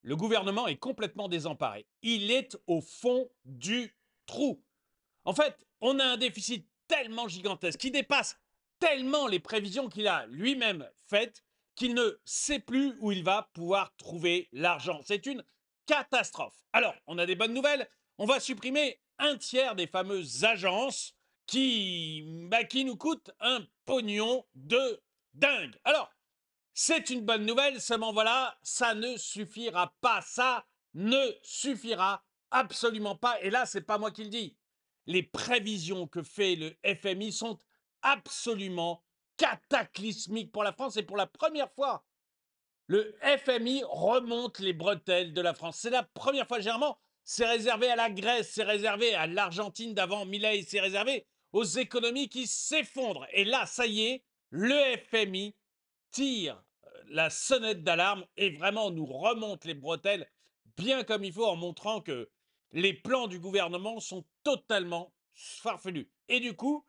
le gouvernement est complètement désemparé. Il est au fond du trou. En fait, on a un déficit tellement gigantesque qui dépasse tellement les prévisions qu'il a lui-même faites qu'il ne sait plus où il va pouvoir trouver l'argent. C'est une catastrophe. Alors, on a des bonnes nouvelles. On va supprimer un tiers des fameuses agences qui nous coûtent un pognon de dingue. Alors, c'est une bonne nouvelle, seulement voilà, ça ne suffira pas. Ça ne suffira absolument pas. Et là, c'est pas moi qui le dis. Les prévisions que fait le FMI sont absolument cataclysmiques pour la France et pour la première fois. Le FMI remonte les bretelles de la France. C'est la première fois, généralement, c'est réservé à la Grèce, c'est réservé à l'Argentine d'avant Milei, c'est réservé aux économies qui s'effondrent. Et là, ça y est, le FMI tire la sonnette d'alarme et vraiment nous remonte les bretelles bien comme il faut en montrant que les plans du gouvernement sont totalement farfelus. Et du coup,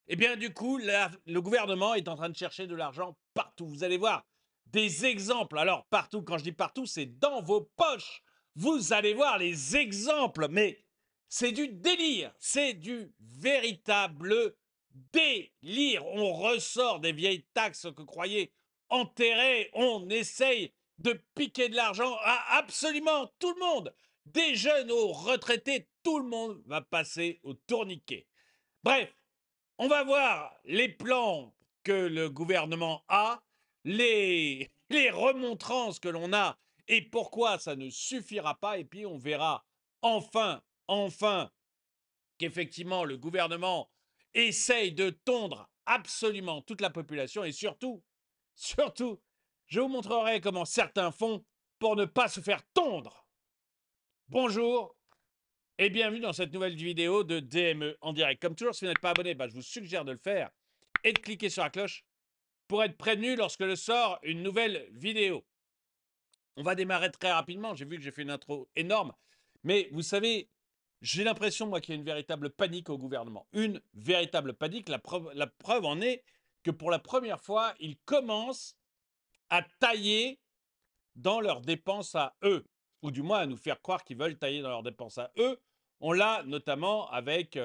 le gouvernement est en train de chercher de l'argent partout. Vous allez voir des exemples. Alors, partout, quand je dis partout, c'est dans vos poches. Vous allez voir les exemples, mais c'est du délire. C'est du véritable délire. On ressort des vieilles taxes que croyez enterrées. On essaye de piquer de l'argent à absolument tout le monde. Des jeunes aux retraités, tout le monde va passer au tourniquet. Bref, on va voir les plans que le gouvernement a, les remontrances que l'on a et pourquoi ça ne suffira pas. Et puis on verra enfin, qu'effectivement le gouvernement essaye de tondre absolument toute la population et surtout, je vous montrerai comment certains font pour ne pas se faire tondre. Bonjour et bienvenue dans cette nouvelle vidéo de DME en direct. Comme toujours, si vous n'êtes pas abonné, je vous suggère de le faire et de cliquer sur la cloche pour être prévenu lorsque je sors une nouvelle vidéo. On va démarrer très rapidement. J'ai vu que j'ai fait une intro énorme. Mais vous savez, j'ai l'impression, moi, qu'il y a une véritable panique au gouvernement. Une véritable panique. La preuve en est que pour la première fois, ils commencent à tailler dans leurs dépenses à eux, ou du moins à nous faire croire qu'ils veulent tailler dans leurs dépenses à eux. On l'a notamment avec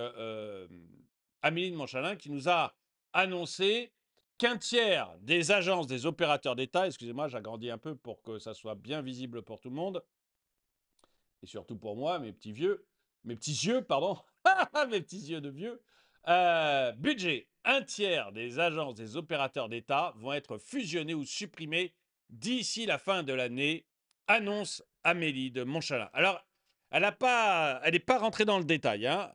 Amélie de Montchalin qui nous a annoncé qu'un tiers des agences des opérateurs d'État, excusez-moi, j'agrandis un peu pour que ça soit bien visible pour tout le monde, et surtout pour moi, mes petits yeux, pardon, mes petits yeux de vieux, budget, un tiers des agences des opérateurs d'État vont être fusionnés ou supprimés d'ici la fin de l'année, annonce Amélie de Montchalin. Alors, elle n'est pas rentrée dans le détail. Hein.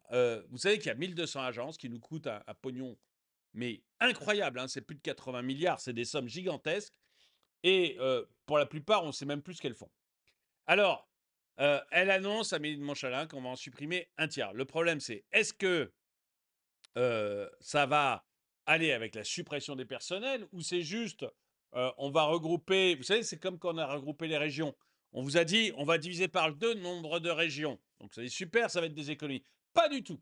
Vous savez qu'il y a 1200 agences qui nous coûtent un pognon, mais incroyable. Hein, c'est plus de 80 milliards, c'est des sommes gigantesques. Et pour la plupart, on ne sait même plus ce qu'elles font. Alors, elle annonce, Amélie de Montchalin, qu'on va en supprimer un tiers. Le problème, c'est est-ce que ça va aller avec la suppression des personnels ou c'est juste on va regrouper, vous savez, c'est comme quand on a regroupé les régions. On vous a dit, on va diviser par 2 le nombre de régions. Donc, c'est super, ça va être des économies. Pas du tout.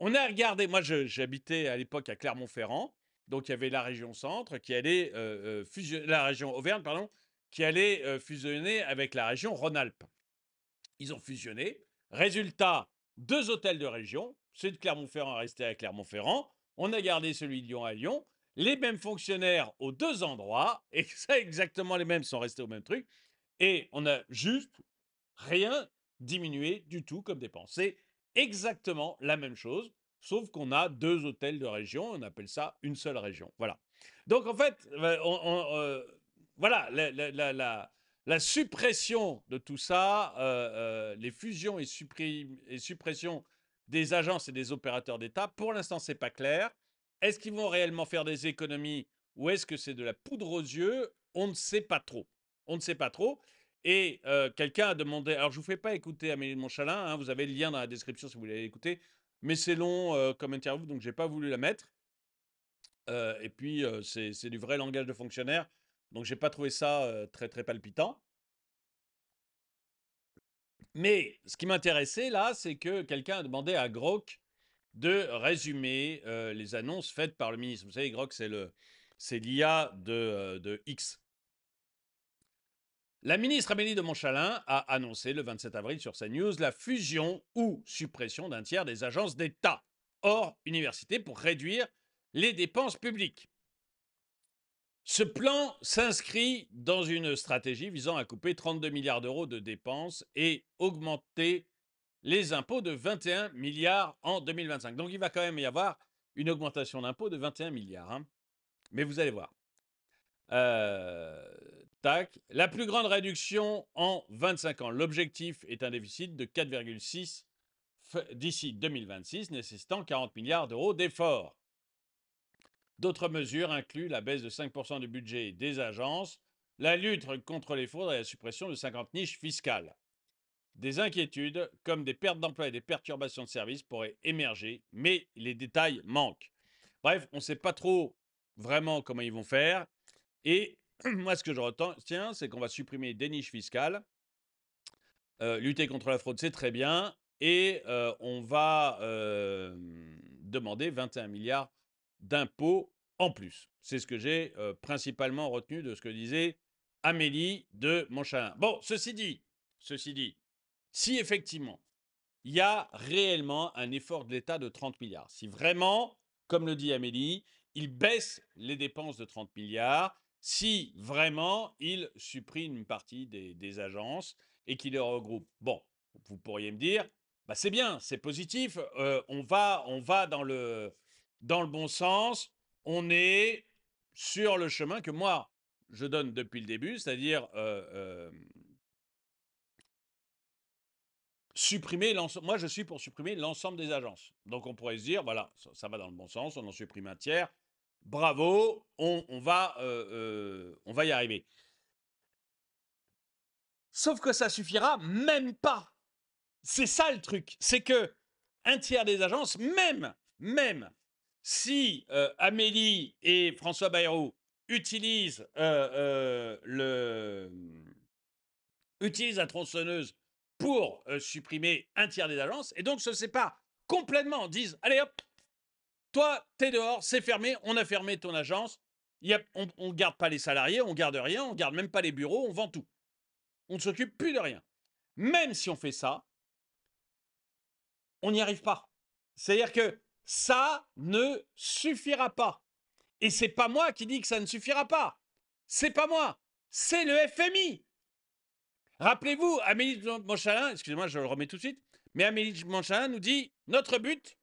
On a regardé, moi j'habitais à l'époque à Clermont-Ferrand, donc il y avait la région centre qui allait fusionner, la région Auvergne, pardon, qui allait fusionner avec la région Rhône-Alpes. Ils ont fusionné. Résultat, 2 hôtels de région. Celui de Clermont-Ferrand est resté à Clermont-Ferrand. On a gardé celui de Lyon à Lyon. Les mêmes fonctionnaires aux 2 endroits. Et ça, exactement les mêmes sont restés au même truc. Et on a juste rien diminué du tout comme dépense. C'est exactement la même chose, sauf qu'on a 2 hôtels de région. On appelle ça une seule région. Voilà. Donc en fait, voilà, la suppression de tout ça, les fusions et suppressions des agences et des opérateurs d'État, pour l'instant, c'est pas clair. Est-ce qu'ils vont réellement faire des économies ou est-ce que c'est de la poudre aux yeux? On ne sait pas trop. On ne sait pas trop. Et quelqu'un a demandé, alors je ne vous fais pas écouter Amélie de Montchalin, hein, vous avez le lien dans la description si vous voulez l'écouter, mais c'est long comme interview, donc je n'ai pas voulu la mettre. Et puis, c'est du vrai langage de fonctionnaire, donc j'ai pas trouvé ça très, très palpitant. Mais ce qui m'intéressait là, c'est que quelqu'un a demandé à Grok de résumer les annonces faites par le ministre. Vous savez, Grok, c'est l'IA de X. La ministre Amélie de Montchalin a annoncé le 27 avril sur CNews la fusion ou suppression d'un tiers des agences d'État hors université pour réduire les dépenses publiques. Ce plan s'inscrit dans une stratégie visant à couper 32 milliards d'euros de dépenses et augmenter les impôts de 21 milliards en 2025. Donc il va quand même y avoir une augmentation d'impôts de 21 milliards. Hein. Mais vous allez voir. Tac. La plus grande réduction en 25 ans. L'objectif est un déficit de 4,6 d'ici 2026, nécessitant 40 milliards d'euros d'efforts. D'autres mesures incluent la baisse de 5% du budget des agences, la lutte contre les fraudes et la suppression de 50 niches fiscales. Des inquiétudes, comme des pertes d'emploi et des perturbations de services, pourraient émerger, mais les détails manquent. Bref, on ne sait pas trop vraiment comment ils vont faire. Et moi, ce que je retiens, c'est qu'on va supprimer des niches fiscales, lutter contre la fraude, c'est très bien, et on va demander 21 milliards d'impôts en plus. C'est ce que j'ai principalement retenu de ce que disait Amélie de Montchalin. Bon, ceci dit, si effectivement il y a réellement un effort de l'État de 30 milliards, si vraiment, comme le dit Amélie, il baisse les dépenses de 30 milliards, si vraiment il supprime une partie des agences et qu'il les regroupe. Bon, vous pourriez me dire, bah c'est bien, c'est positif, on va dans le bon sens, on est sur le chemin que moi, je donne depuis le début, c'est-à-dire supprimer l'ensemble. Moi, je suis pour supprimer l'ensemble des agences. Donc, on pourrait se dire, voilà, ça va dans le bon sens, on en supprime un tiers. Bravo, on va y arriver. Sauf que ça suffira même pas. C'est ça le truc. C'est que un tiers des agences, même si Amélie et François Bayrou utilisent la tronçonneuse pour supprimer un tiers des agences, et donc se séparent complètement, disent, allez hop, toi, t'es dehors, c'est fermé, on a fermé ton agence, on ne garde pas les salariés, on garde rien, on garde même pas les bureaux, on vend tout. On ne s'occupe plus de rien. Même si on fait ça, on n'y arrive pas. C'est-à-dire que ça ne suffira pas. Et c'est pas moi qui dis que ça ne suffira pas. C'est pas moi, c'est le FMI. Rappelez-vous, Amélie de Montchalin, excusez-moi, je le remets tout de suite, mais Amélie de Montchalin nous dit notre but,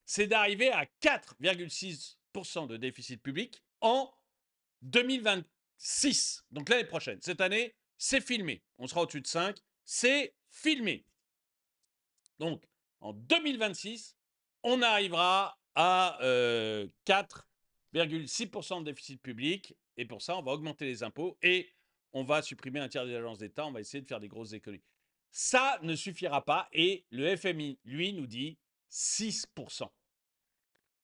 c'est d'arriver à 4,6% de déficit public en 2026. Donc l'année prochaine. Cette année, c'est filmé. On sera au-dessus de 5. C'est filmé. Donc, en 2026, on arrivera à 4,6% de déficit public. Et pour ça, on va augmenter les impôts et on va supprimer un tiers des agences d'État. On va essayer de faire des grosses économies. Ça ne suffira pas. Et le FMI, lui, nous dit 6%.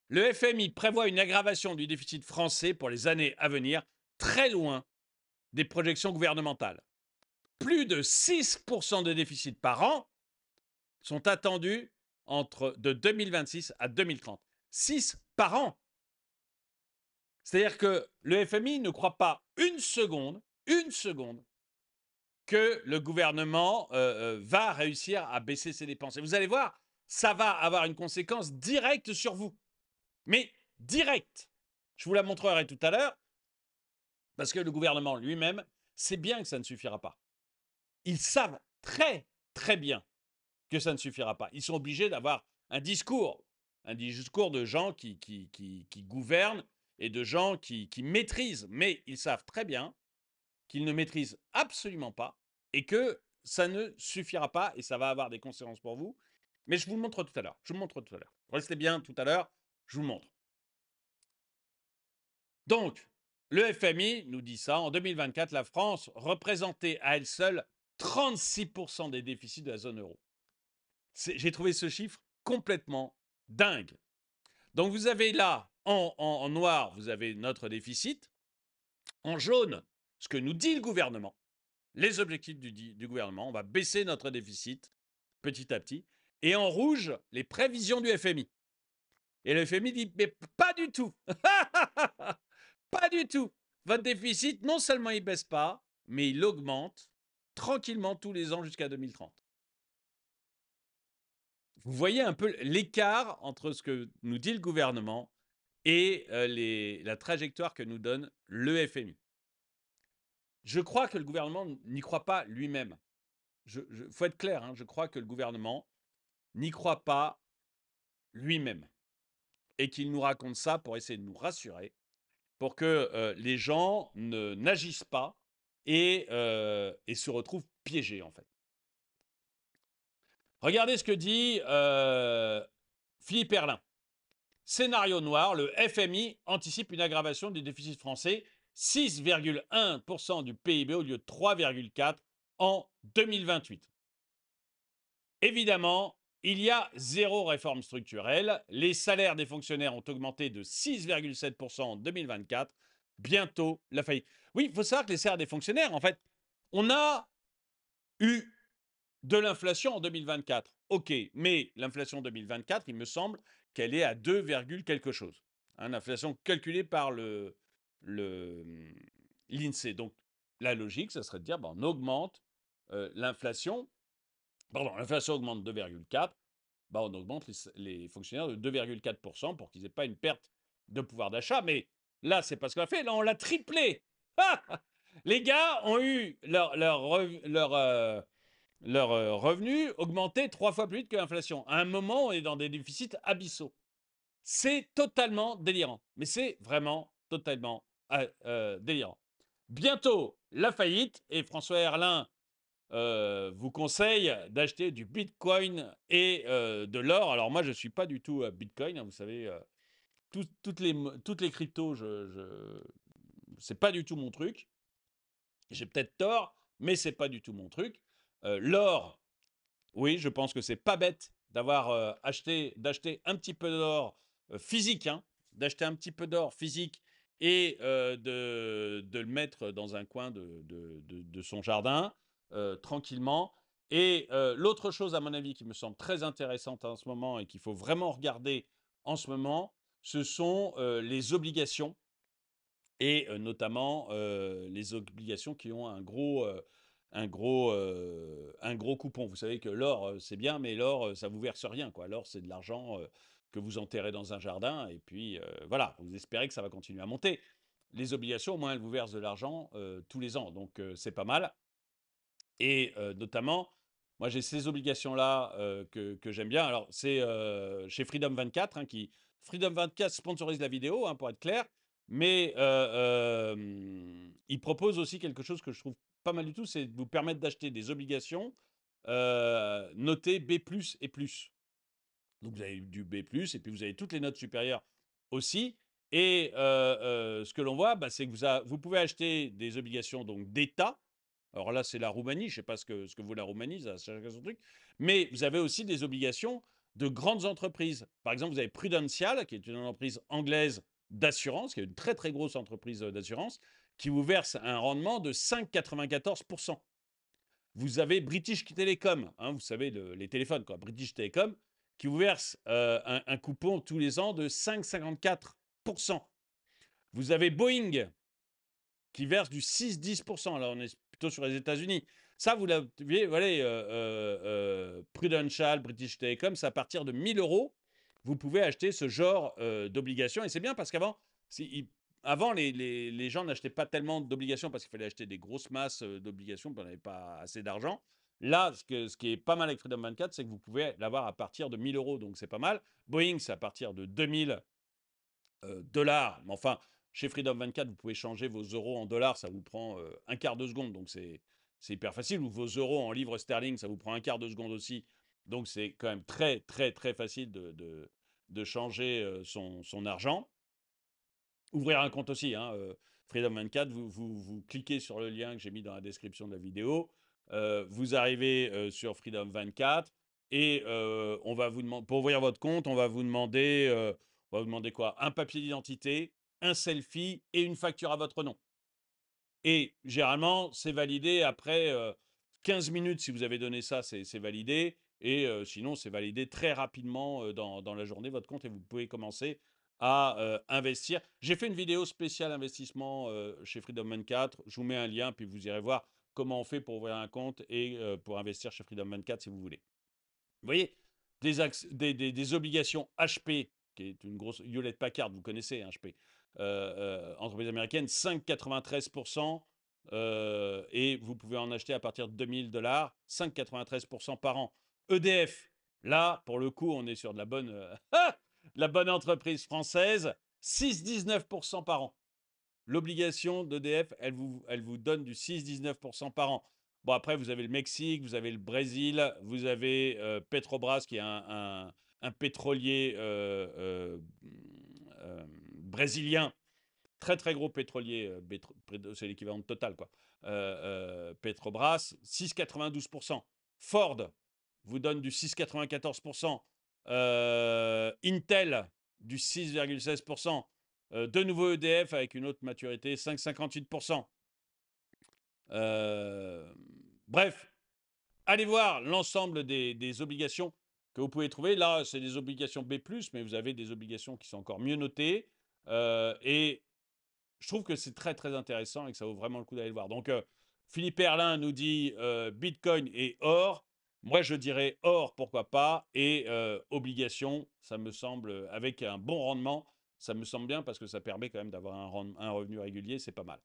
Le FMI prévoit une aggravation du déficit français pour les années à venir, très loin des projections gouvernementales. Plus de 6% de déficit par an sont attendus de 2026 à 2030. 6 par an. C'est-à-dire que le FMI ne croit pas une seconde, que le gouvernement va réussir à baisser ses dépenses. Et vous allez voir, ça va avoir une conséquence directe sur vous. Mais directe. Je vous la montrerai tout à l'heure, parce que le gouvernement lui-même sait bien que ça ne suffira pas. Ils savent très, très bien que ça ne suffira pas. Ils sont obligés d'avoir un discours de gens qui gouvernent et de gens qui maîtrisent. Mais ils savent très bien qu'ils ne maîtrisent absolument pas et que ça ne suffira pas et ça va avoir des conséquences pour vous. Mais je vous le montre tout à l'heure. Restez bien tout à l'heure, je vous le montre. Donc, le FMI nous dit ça. En 2024, la France représentait à elle seule 36% des déficits de la zone euro. J'ai trouvé ce chiffre complètement dingue. Donc, vous avez là, en noir, vous avez notre déficit. En jaune, ce que nous dit le gouvernement, les objectifs du gouvernement. On va baisser notre déficit petit à petit. Et en rouge, les prévisions du FMI. Et le FMI dit, mais pas du tout. Pas du tout. votre déficit, non seulement il baisse pas, mais il augmente tranquillement tous les ans jusqu'à 2030. Vous voyez un peu l'écart entre ce que nous dit le gouvernement et la trajectoire que nous donne le FMI. Je crois que le gouvernement n'y croit pas lui-même. Il faut être clair, hein, je crois que le gouvernement n'y croit pas lui-même et qu'il nous raconte ça pour essayer de nous rassurer, pour que les gens n'agissent pas et se retrouvent piégés, en fait. Regardez ce que dit Philippe Erlin. Scénario noir, le FMI anticipe une aggravation du déficit français, 6,1% du PIB au lieu de 3,4% en 2028. Évidemment, il y a zéro réforme structurelle. Les salaires des fonctionnaires ont augmenté de 6,7% en 2024. Bientôt la faillite. Oui, il faut savoir que les salaires des fonctionnaires, en fait, on a eu de l'inflation en 2024. OK, mais l'inflation 2024, il me semble qu'elle est à 2, quelque chose. Hein, l'inflation calculée par l'INSEE. Donc, la logique, ça serait de dire, on augmente l'inflation. Pardon, l'inflation augmente 2,4. On augmente les fonctionnaires de 2,4% pour qu'ils n'aient pas une perte de pouvoir d'achat. Mais là, c'est pas ce qu'on a fait. Là, on l'a triplé. Les gars ont eu leur revenus augmenté 3 fois plus vite que l'inflation. À un moment, on est dans des déficits abyssaux. C'est totalement délirant. Mais c'est vraiment totalement délirant. Bientôt, la faillite. Et François Herlin vous conseille d'acheter du Bitcoin et de l'or. Alors moi, je ne suis pas du tout Bitcoin. Hein, vous savez, toutes les cryptos, c'est pas du tout mon truc. J'ai peut-être tort, mais c'est pas du tout mon truc. L'or, oui, je pense que c'est pas bête d'avoir d'acheter un petit peu d'or physique, hein, d'acheter un petit peu d'or physique et de le mettre dans un coin de son jardin tranquillement. Et l'autre chose, à mon avis, qui me semble très intéressante en ce moment et qu'il faut vraiment regarder en ce moment, ce sont les obligations et notamment les obligations qui ont un gros coupon. Vous savez que l'or, c'est bien, mais l'or, ça vous verse rien, quoi. L'or, c'est de l'argent que vous enterrez dans un jardin, et puis voilà, vous espérez que ça va continuer à monter. Les obligations, au moins, elles vous versent de l'argent tous les ans, donc c'est pas mal. Et notamment, moi, j'ai ces obligations-là que j'aime bien. Alors, c'est chez Freedom 24, hein, Freedom 24 sponsorise la vidéo, hein, pour être clair, mais il propose aussi quelque chose que je trouve pas mal du tout, c'est de vous permettre d'acheter des obligations notées B+, et plus. Donc, vous avez du B+, et puis vous avez toutes les notes supérieures aussi. Et ce que l'on voit, c'est que vous pouvez acheter des obligations donc d'État. Alors là, c'est la Roumanie. Je ne sais pas ce que vaut la Roumanie, ça chacun son truc. Mais vous avez aussi des obligations de grandes entreprises. Par exemple, vous avez Prudential, qui est une entreprise anglaise d'assurance, qui est une très très grosse entreprise d'assurance, qui vous verse un rendement de 5,94%. Vous avez British Telecom, hein, vous savez, les téléphones, quoi, British Telecom, qui vous verse un coupon tous les ans de 5,54%. Vous avez Boeing, qui verse du 6-10%. Là, on est plutôt sur les États-Unis. Ça, vous l'avez, voilà, Prudential, British Telecom, c'est à partir de 1 000 euros, vous pouvez acheter ce genre d'obligations. Et c'est bien parce qu'avant, les gens n'achetaient pas tellement d'obligations parce qu'il fallait acheter des grosses masses d'obligations, on n'avait pas assez d'argent. Là, ce qui est pas mal avec Freedom 24, c'est que vous pouvez l'avoir à partir de 1 000 euros, donc c'est pas mal. Boeing, c'est à partir de 2 000 dollars. Mais enfin, chez Freedom 24, vous pouvez changer vos euros en dollars, ça vous prend un quart de seconde, donc c'est hyper facile. Ou vos euros en livres sterling, ça vous prend un quart de seconde aussi. Donc c'est quand même très, très, très facile de changer son argent. Ouvrir un compte aussi, hein, Freedom 24, vous cliquez sur le lien que j'ai mis dans la description de la vidéo, vous arrivez sur Freedom 24 et on va vous demander, pour ouvrir votre compte, on va vous demander quoi? Un papier d'identité, un selfie et une facture à votre nom. Et généralement, c'est validé après 15 minutes. Si vous avez donné ça, c'est validé. Et sinon, c'est validé très rapidement dans la journée, votre compte, et vous pouvez commencer à investir. J'ai fait une vidéo spéciale investissement chez Freedom 24. Je vous mets un lien, puis vous irez voir comment on fait pour ouvrir un compte et pour investir chez Freedom 24 si vous voulez. Vous voyez, des obligations HP, qui est une grosse Hewlett Packard, vous connaissez HP, entreprise américaine, 5,93%, et vous pouvez en acheter à partir de 2000 $, 5,93% par an. EDF, là, pour le coup, on est sur de la bonne entreprise française, 6,19% par an. L'obligation d'EDF, elle vous donne du 6,19% par an. Bon, après, vous avez le Mexique, vous avez le Brésil, vous avez Petrobras, qui est un pétrolier brésilien, très très gros pétrolier, c'est l'équivalent de Total, quoi. Petrobras, 6,92%. Ford vous donne du 6,94%. Intel, du 6,16%. De nouveau EDF avec une autre maturité, 5,58%. Bref, allez voir l'ensemble des obligations que vous pouvez trouver. Là, c'est des obligations B+, mais vous avez des obligations qui sont encore mieux notées. Et je trouve que c'est très, très intéressant et que ça vaut vraiment le coup d'aller le voir. Donc, Philippe Erlin nous dit Bitcoin et or. Moi, je dirais or, pourquoi pas, et obligations, ça me semble, avec un bon rendement, ça me semble bien parce que ça permet quand même d'avoir un revenu régulier, c'est pas mal.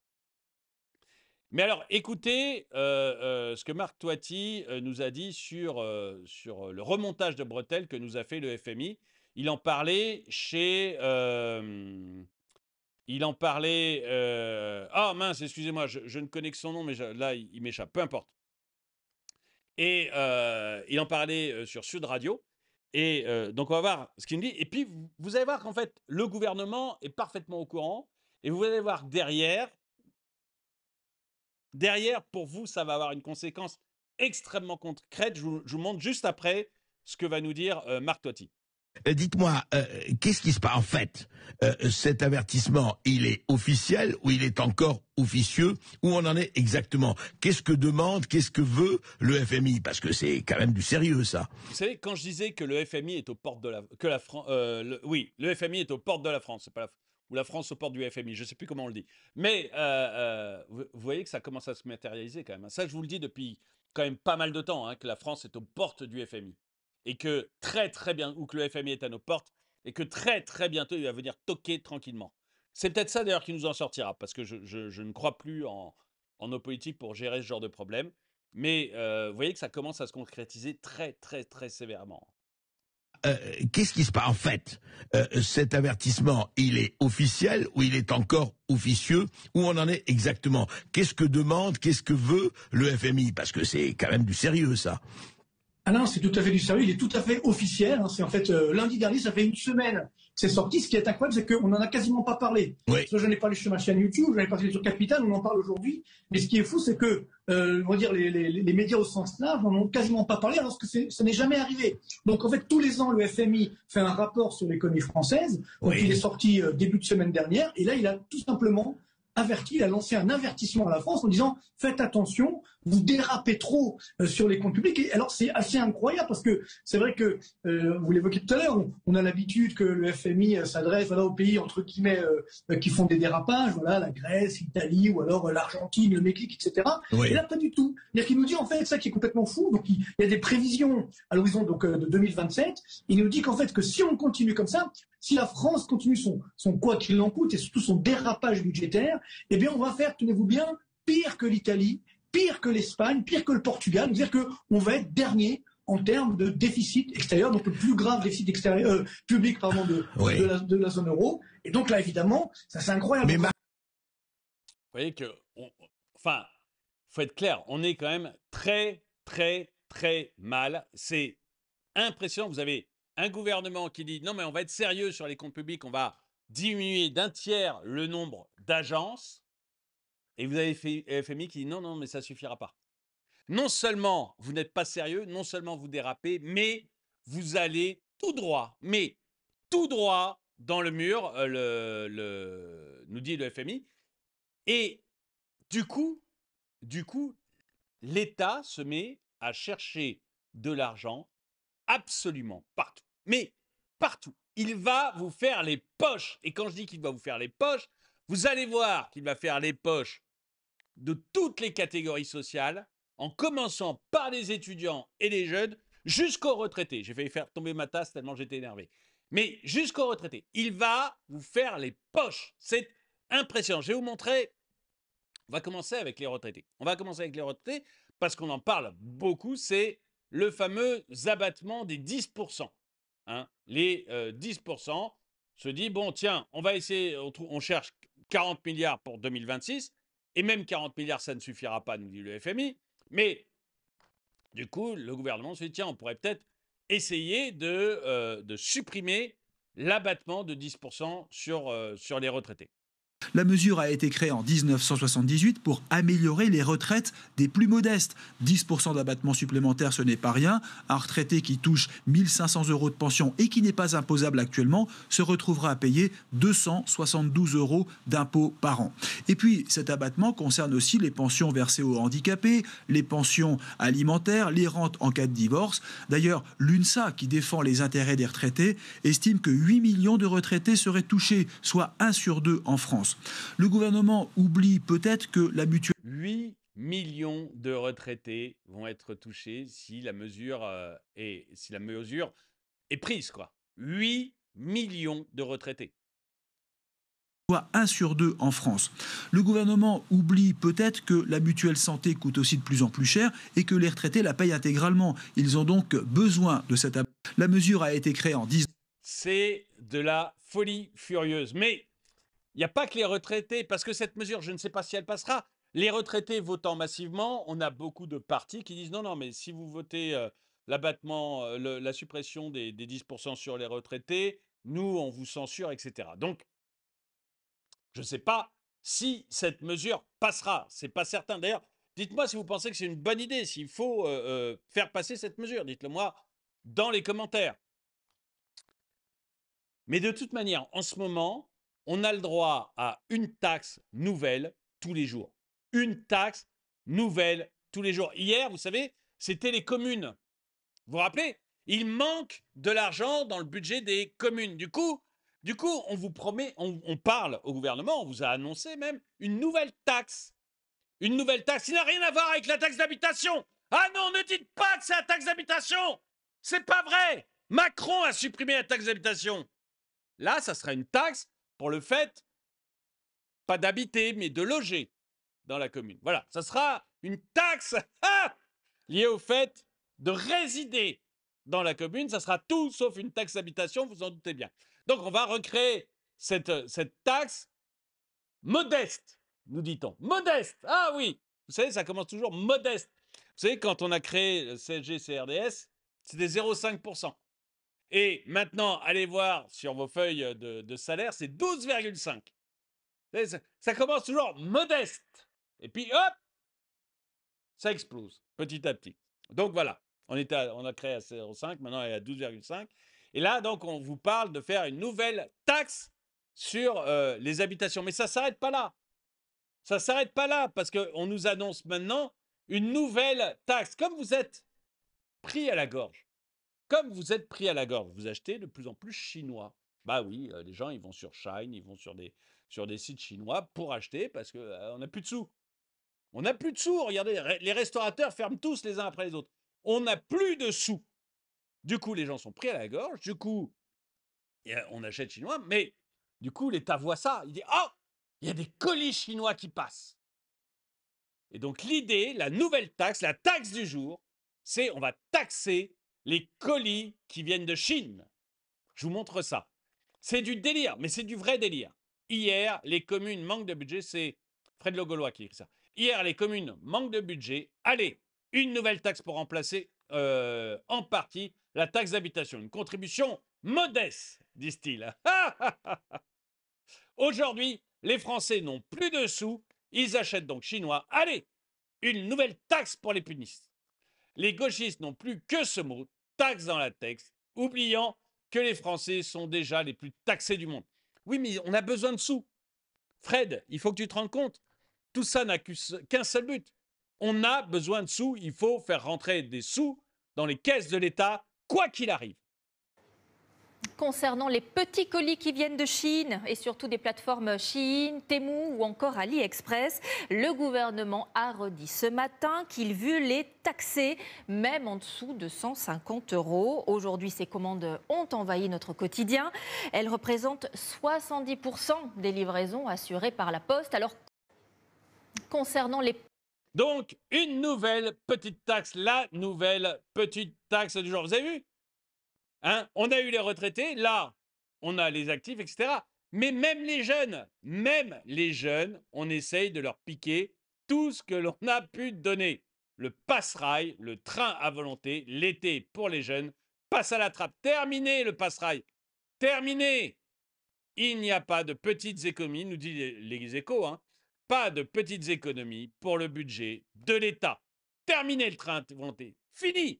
Mais alors, écoutez ce que Marc Toiti nous a dit sur le remontage de bretelles que nous a fait le FMI. Il en parlait chez... il en parlait... ah mince, excusez-moi, je ne connais que son nom, mais là, il m'échappe. Peu importe. Et il en parlait sur Sud Radio. Et donc, on va voir ce qu'il me dit. Et puis, vous allez voir qu'en fait, le gouvernement est parfaitement au courant. Et vous allez voir derrière, pour vous, ça va avoir une conséquence extrêmement concrète. Je vous montre juste après ce que va nous dire Marc Toiti. Dites-moi, qu'est-ce qui se passe en fait? Cet avertissement, il est officiel ou il est encore officieux? Où on en est exactement? Qu'est-ce que demande, qu'est-ce que veut le FMI? Parce que c'est quand même du sérieux, ça. Vous savez, quand je disais que le FMI est aux portes de la France, oui, le FMI est aux portes de la France, c'est pas ou la France aux portes du FMI, je ne sais plus comment on le dit. Mais vous voyez que ça commence à se matérialiser quand même. Ça, je vous le dis depuis quand même pas mal de temps, hein, que la France est aux portes du FMI. Et que très très bien, ou que le FMI est à nos portes, et que très très bientôt, il va venir toquer tranquillement. C'est peut-être ça d'ailleurs qui nous en sortira, parce que je ne crois plus en nos politiques pour gérer ce genre de problème. Mais vous voyez que ça commence à se concrétiser très très très sévèrement. Qu'est-ce qui se passe en fait? Cet avertissement, il est officiel ou il est encore officieux? Où on en est exactement? Qu'est-ce que demande, qu'est-ce que veut le FMI? Parce que c'est quand même du sérieux, ça. Ah non, c'est tout à fait du sérieux, il est tout à fait officiel. Hein. C'est en fait lundi dernier, ça fait une semaine que c'est sorti. Ce qui est incroyable, c'est qu'on n'en a quasiment pas parlé. Oui. J'en ai parlé sur ma chaîne YouTube, j'en ai parlé sur Capital, on en parle aujourd'hui. Mais ce qui est fou, c'est que on va dire les médias au sens large n'en ont quasiment pas parlé, alors que ça n'est jamais arrivé. Donc en fait, tous les ans, le FMI fait un rapport sur l'économie française. Donc Oui. il est sorti début de semaine dernière, et là, il a tout simplement averti, il a lancé un avertissement à la France en disant faites attention, vous dérapez trop sur les comptes publics. Et alors c'est assez incroyable parce que c'est vrai que vous l'évoquiez tout à l'heure, on a l'habitude que le FMI s'adresse aux pays entre guillemets qui font des dérapages, voilà la Grèce, l'Italie ou alors l'Argentine, le Mexique, etc. Oui. Et là pas du tout. C'est-à-dire qu'il nous dit en fait ça qui est complètement fou. Donc il y a des prévisions à l'horizon donc de 2027. Il nous dit qu'en fait que si on continue comme ça, si la France continue son quoi qu'il en coûte et surtout son dérapage budgétaire, eh bien on va faire, tenez-vous bien, pire que l'Italie, pire que l'Espagne, pire que le Portugal. C'est-à-dire qu'on va être dernier en termes de déficit extérieur, donc le plus grave déficit extérieur, public pardon, Oui. de la zone euro. Et donc là, évidemment, ça c'est incroyable. Mais Vous voyez que, enfin, faut être clair, on est quand même très, très, très mal. C'est impressionnant. Vous avez un gouvernement qui dit non, mais on va être sérieux sur les comptes publics, on va diminuer d'un tiers le nombre d'agences. Et vous avez FMI qui dit non, non, mais ça suffira pas. Non seulement vous n'êtes pas sérieux, non seulement vous dérapez, mais vous allez tout droit, mais tout droit dans le mur, nous dit le FMI. Et du coup, l'État se met à chercher de l'argent absolument partout. Mais partout. il va vous faire les poches. Et quand je dis qu'il va vous faire les poches, vous allez voir qu'il va faire les poches de toutes les catégories sociales, en commençant par les étudiants et les jeunes, jusqu'aux retraités. J'ai failli faire tomber ma tasse tellement j'étais énervé. Mais jusqu'aux retraités. Il va vous faire les poches. C'est impressionnant. Je vais vous montrer. On va commencer avec les retraités. On va commencer avec les retraités parce qu'on en parle beaucoup. C'est le fameux abattement des 10%. Hein, les 10% se dit, bon, tiens, on va essayer, on cherche 40 milliards pour 2026, et même 40 milliards, ça ne suffira pas, nous dit le FMI, mais du coup, le gouvernement se dit, tiens, on pourrait peut-être essayer de supprimer l'abattement de 10% sur les retraités. La mesure a été créée en 1978 pour améliorer les retraites des plus modestes. 10% d'abattement supplémentaire, ce n'est pas rien. Un retraité qui touche 1 500 € de pension et qui n'est pas imposable actuellement se retrouvera à payer 272 € d'impôt par an. Et puis, cet abattement concerne aussi les pensions versées aux handicapés, les pensions alimentaires, les rentes en cas de divorce. D'ailleurs, l'UNSA, qui défend les intérêts des retraités, estime que 8 millions de retraités seraient touchés, soit 1 sur 2 en France. Le gouvernement oublie peut-être que la mutuelle... 8 millions de retraités vont être touchés si la mesure est prise, quoi. 8 millions de retraités. Soit 1 sur 2 en France. Le gouvernement oublie peut-être que la mutuelle santé coûte aussi de plus en plus cher et que les retraités la payent intégralement. Ils ont donc besoin de cette... La mesure a été créée en 10... C'est de la folie furieuse. Mais il n'y a pas que les retraités, parce que cette mesure, je ne sais pas si elle passera. Les retraités votant massivement, on a beaucoup de partis qui disent non, non, mais si vous votez l'abattement, la suppression des 10% sur les retraités, nous, on vous censure, etc. Donc, je ne sais pas si cette mesure passera. Ce n'est pas certain. D'ailleurs, dites-moi si vous pensez que c'est une bonne idée, s'il faut faire passer cette mesure. Dites-le moi dans les commentaires. Mais de toute manière, en ce moment, on a le droit à une taxe nouvelle tous les jours. Une taxe nouvelle tous les jours. Hier, vous savez, c'était les communes. Vous vous rappelez? Il manque de l'argent dans le budget des communes. Du coup, on vous promet, on parle au gouvernement, on vous a annoncé même une nouvelle taxe. Une nouvelle taxe qui n'a rien à voir avec la taxe d'habitation. Ah non, ne dites pas que c'est la taxe d'habitation. C'est pas vrai. Macron a supprimé la taxe d'habitation. Là, ça sera une taxe pour le fait, pas d'habiter, mais de loger dans la commune. Voilà, ça sera une taxe liée au fait de résider dans la commune. Ça sera tout sauf une taxe d'habitation, vous en doutez bien. Donc, on va recréer cette taxe modeste, nous dit-on. Modeste, ah oui, vous savez, ça commence toujours modeste. Vous savez, quand on a créé le CSG-CRDS, c'était 0,5%. Et maintenant, allez voir sur vos feuilles de salaire, c'est 12,5. Ça commence toujours modeste. Et puis, hop, ça explose petit à petit. Donc voilà, on a créé à 0,5, maintenant elle est à 12,5. Et là, donc, on vous parle de faire une nouvelle taxe sur les habitations. Mais ça ne s'arrête pas là. Ça ne s'arrête pas là, parce qu'on nous annonce maintenant une nouvelle taxe. Comme vous êtes pris à la gorge, vous achetez de plus en plus chinois. Bah oui, les gens, ils vont sur Shine, ils vont sur des sites chinois pour acheter parce qu'on n'a plus de sous. On n'a plus de sous, regardez, les restaurateurs ferment tous les uns après les autres. On n'a plus de sous. Du coup, les gens sont pris à la gorge, du coup, on achète chinois, mais du coup, l'État voit ça, il dit « Oh, il y a des colis chinois qui passent !» Et donc l'idée, la nouvelle taxe, la taxe du jour, c'est on va taxer les colis qui viennent de Chine. Je vous montre ça. C'est du délire, mais c'est du vrai délire. Hier, les communes manquent de budget, c'est Fred Le Gaulois qui écrit ça. Hier, les communes manquent de budget. Allez, une nouvelle taxe pour remplacer en partie la taxe d'habitation. Une contribution modeste, disent-ils. Aujourd'hui, les Français n'ont plus de sous, ils achètent donc chinois. Allez, une nouvelle taxe pour les punistes. Les gauchistes n'ont plus que ce mot, taxe dans la texte, oubliant que les Français sont déjà les plus taxés du monde. Oui, mais on a besoin de sous. Fred, il faut que tu te rendes compte. Tout ça n'a qu'un seul but. On a besoin de sous, il faut faire rentrer des sous dans les caisses de l'État, quoi qu'il arrive. Concernant les petits colis qui viennent de Chine et surtout des plateformes Shein, Temu ou encore AliExpress, le gouvernement a redit ce matin qu'il veut les taxer, même en dessous de 150 €. Aujourd'hui, ces commandes ont envahi notre quotidien. Elles représentent 70% des livraisons assurées par la Poste. Alors, concernant les... Donc, une nouvelle petite taxe, la nouvelle petite taxe du jour. Vous avez vu? Hein, on a eu les retraités, là, on a les actifs, etc. Mais même les jeunes, on essaye de leur piquer tout ce que l'on a pu donner. Le passe-rail, le train à volonté, l'été pour les jeunes, passe à la trappe. Terminé le passe-rail. Terminé. Il n'y a pas de petites économies, nous dit les échos, hein. Pas de petites économies pour le budget de l'État. Terminé le train à volonté. Fini.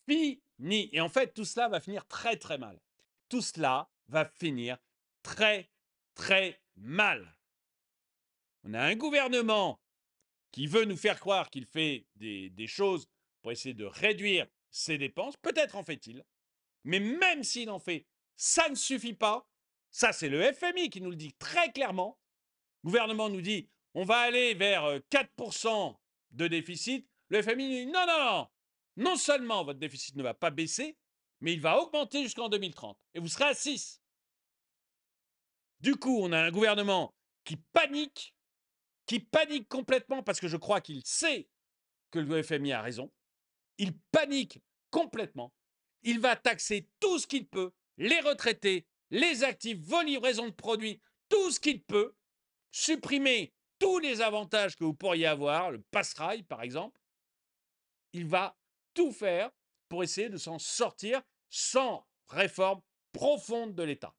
Fini. Et en fait, tout cela va finir très, très mal. Tout cela va finir très, très mal. On a un gouvernement qui veut nous faire croire qu'il fait des choses pour essayer de réduire ses dépenses. Peut-être en fait-il. Mais même s'il en fait, ça ne suffit pas. Ça, c'est le FMI qui nous le dit très clairement. Le gouvernement nous dit on va aller vers 4% de déficit. Le FMI nous dit non, non, non. Non seulement votre déficit ne va pas baisser, mais il va augmenter jusqu'en 2030. Et vous serez à 6. Du coup, on a un gouvernement qui panique complètement parce que je crois qu'il sait que le FMI a raison. Il panique complètement. Il va taxer tout ce qu'il peut, les retraités, les actifs, vos livraisons de produits, tout ce qu'il peut, supprimer tous les avantages que vous pourriez avoir, le passe-rail par exemple. Il va tout faire pour essayer de s'en sortir sans réforme profonde de l'État.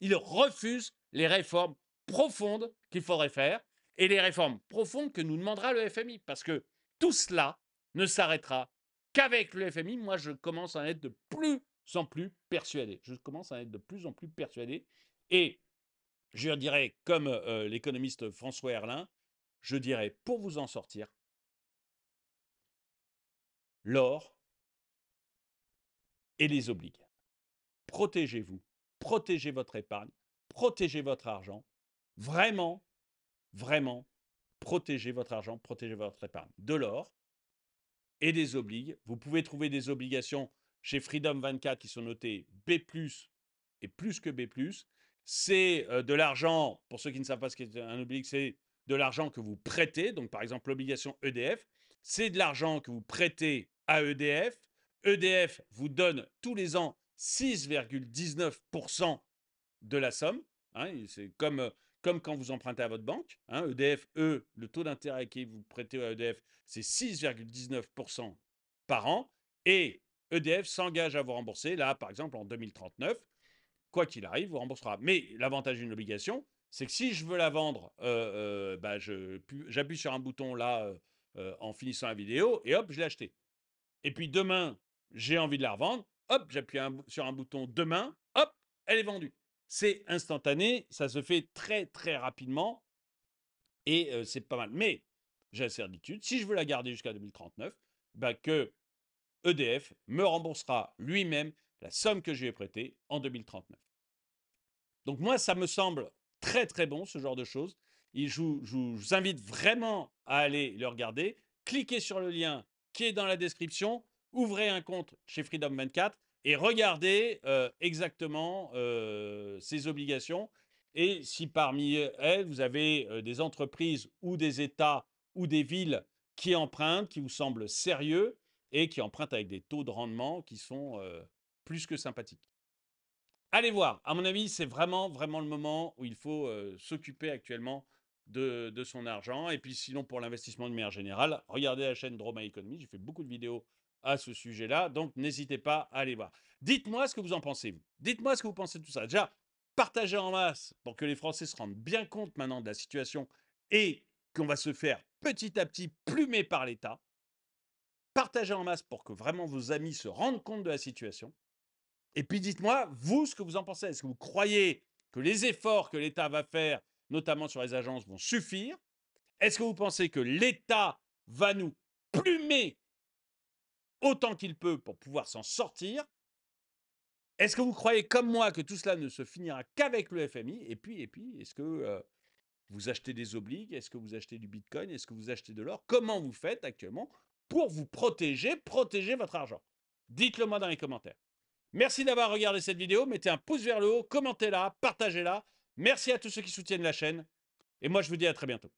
Il refuse les réformes profondes qu'il faudrait faire et les réformes profondes que nous demandera le FMI. Parce que tout cela ne s'arrêtera qu'avec le FMI. Moi, je commence à en être de plus en plus persuadé. Et je dirais, comme l'économiste François Herlin, je dirais, pour vous en sortir, l'or et les obliges. Protégez-vous, protégez votre épargne, protégez votre argent. Vraiment, vraiment, protégez votre argent, protégez votre épargne. De l'or et des obliges. Vous pouvez trouver des obligations chez Freedom 24 qui sont notées B+, et plus que B+. C'est de l'argent, pour ceux qui ne savent pas ce qu'est un oblige, c'est de l'argent que vous prêtez. Donc, par exemple, l'obligation EDF, c'est de l'argent que vous prêtez à EDF. EDF vous donne tous les ans 6,19% de la somme. Hein, c'est comme quand vous empruntez à votre banque. Hein, EDF, le taux d'intérêt que vous prêtez à EDF, c'est 6,19% par an. Et EDF s'engage à vous rembourser, là, par exemple, en 2039. Quoi qu'il arrive, vous remboursera. Mais l'avantage d'une obligation, c'est que si je veux la vendre, j'appuie sur un bouton là en finissant la vidéo et hop, je l'ai acheté. Et puis demain, j'ai envie de la revendre, hop, j'appuie sur un bouton demain, hop, elle est vendue. C'est instantané, ça se fait très très rapidement et c'est pas mal. Mais j'ai la certitude, si je veux la garder jusqu'à 2039, que EDF me remboursera lui-même la somme que je lui ai prêtée en 2039. Donc moi, ça me semble très très bon ce genre de choses. Et je vous invite vraiment à aller le regarder. Cliquez sur le lien qui est dans la description, ouvrez un compte chez Freedom 24 et regardez exactement ces obligations. Et si parmi elles, vous avez des entreprises ou des États ou des villes qui empruntent, qui vous semblent sérieux et qui empruntent avec des taux de rendement qui sont plus que sympathiques. Allez voir, à mon avis, c'est vraiment, vraiment le moment où il faut s'occuper actuellement de son argent. Et puis sinon, pour l'investissement de manière générale, regardez la chaîne Draw My Economy. J'ai fait beaucoup de vidéos à ce sujet-là, donc n'hésitez pas à aller voir. Dites-moi ce que vous en pensez, vous. Dites-moi ce que vous pensez de tout ça. Déjà, partagez en masse pour que les Français se rendent bien compte maintenant de la situation et qu'on va se faire petit à petit plumer par l'État. Partagez en masse pour que vraiment vos amis se rendent compte de la situation. Et puis dites-moi, vous, ce que vous en pensez. Est-ce que vous croyez que les efforts que l'État va faire, notamment sur les agences, vont suffire? Est-ce que vous pensez que l'État va nous plumer autant qu'il peut pour pouvoir s'en sortir? Est-ce que vous croyez comme moi que tout cela ne se finira qu'avec le FMI? Et puis, est-ce que vous achetez des obliges? Est-ce que vous achetez du Bitcoin? Est-ce que vous achetez de l'or? Comment vous faites actuellement pour vous protéger votre argent? Dites-le moi dans les commentaires. Merci d'avoir regardé cette vidéo. Mettez un pouce vers le haut, commentez-la, partagez-la. Merci à tous ceux qui soutiennent la chaîne. Et moi, je vous dis à très bientôt.